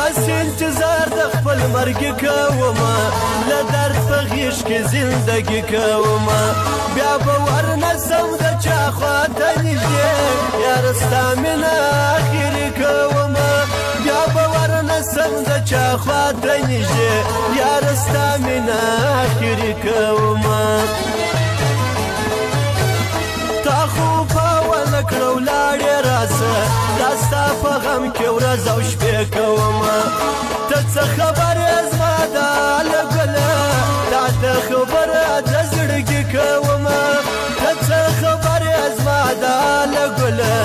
داسې انتظار د خپل مرګ کومه له درد په غېږ کې زندګي کومه بیا به ورنسم د چا خواته نږدې یاره ستا مینه اخري کومه بیا به ورنسم د چا خواته نږدې یاره ستا مینه اخري کومه تا خو په ونه کړه ولاړې راسه دا ستا په غم کې ورځ او شپې کومه ته څه خبرې زما د لګله تا ته خبره د زړګي کومه ته څه خبرې زما د لګله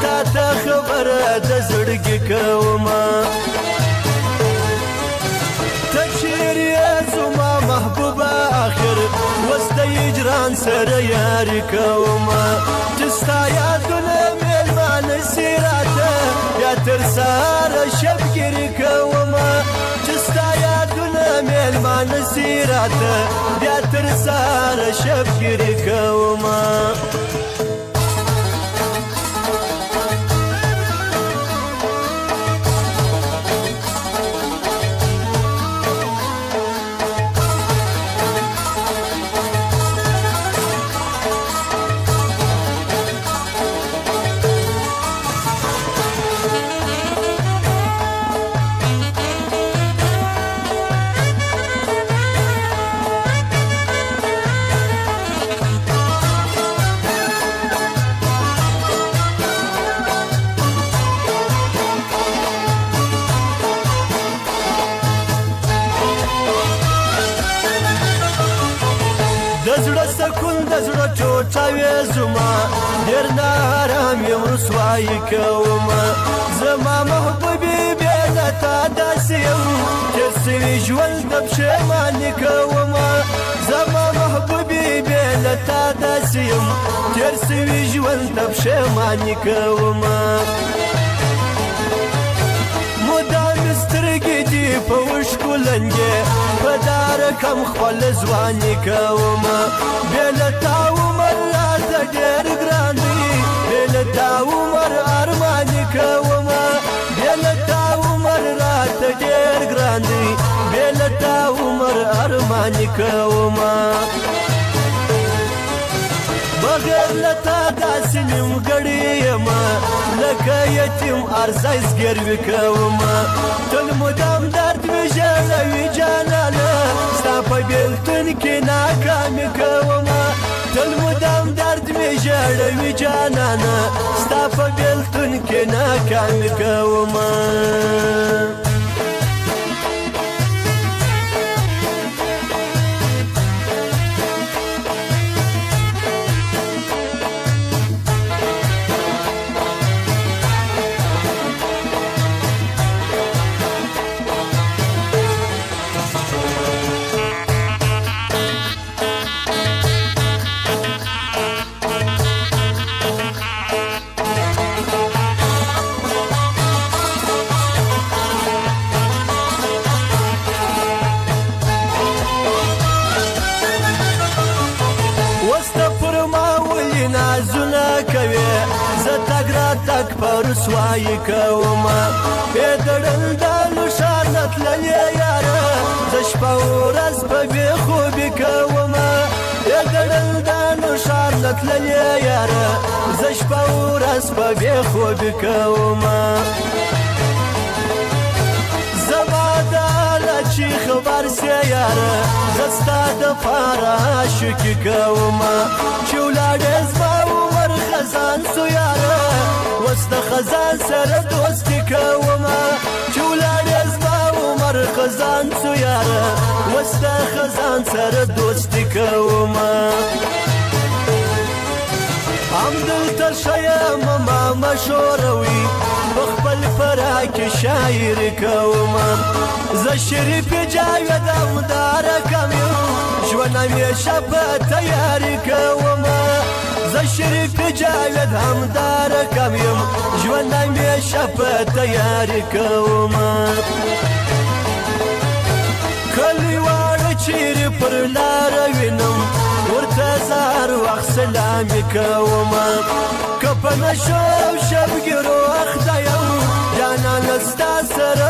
تا ته خبره د زړګي کومه ته چیرې زما محبوبه آخر اوس د هجران سره یاري کومه چې ستا یادونه میلمانه سي راته بیا تر سهاره شبګیري کومه چې ستا یادونه میلمانه سي راته بیا تر سهاره شبګیري کومه د زړه سکون د زړه ټوټه وې زما ډېر نارام یم رسوایي کومه زما محبوبې بې له تا داسې یم تېر سوي ژوند د پښېماني کومه زما محبوبې بې له تا داسې یم تېر سوي ژوند د پښېماني کومه مدام سترګې دي په اوښکو لنګې په دا رقم خپل ځواني کومه بې له تا عمر راته ډېر ګران دی بې له تا عمر ارماني کومه بې له تا عمر راته ډېر ګران دی بې له تا عمر ارماني کومه بغیر له تا داسې نیمګړې یمه لکه یتیم ارزی زګروي کومه تل مدام درد مې ژړوي جانانه ستا په بېلتون کې ناکامي کومه تل مدام درد مې ژړوي جانانه ستا په بېلتون کې ناکامي کومه نازونه کوي زه تګ راتګ په رسوایي کومه بېدړل د لوشار نه تللې یاره زه شپه ورځ په بېخوبي کومه بېدړل د لوشار نه تللې یاره زه شپه ورځ په بېخوبي کومه زما د الله چې خبر سي یاره زه ستا دپاره عاشقي کومه چې ولاړې زما عمر خزان سو یاره اوس د خزان سره دوستي کومه چې ولاړې زما عمر خزان سو یاره اوس د خزان سره دوستي کومه همدلته ښه یم ما مشوروي په خپل فرا کې شاعري کومه زه شریف جاوید همدا رقم یم ژوند همیشه په تیاري کومه زه شریف جاوید همدا رقم یم ژوند همیشه په تیاري کومه کلیواړه چیرې پر لاره وینم ورته زه هر وخت سلامي کومه که په نشو او شبګیرو اخته یم جانانه ستا سره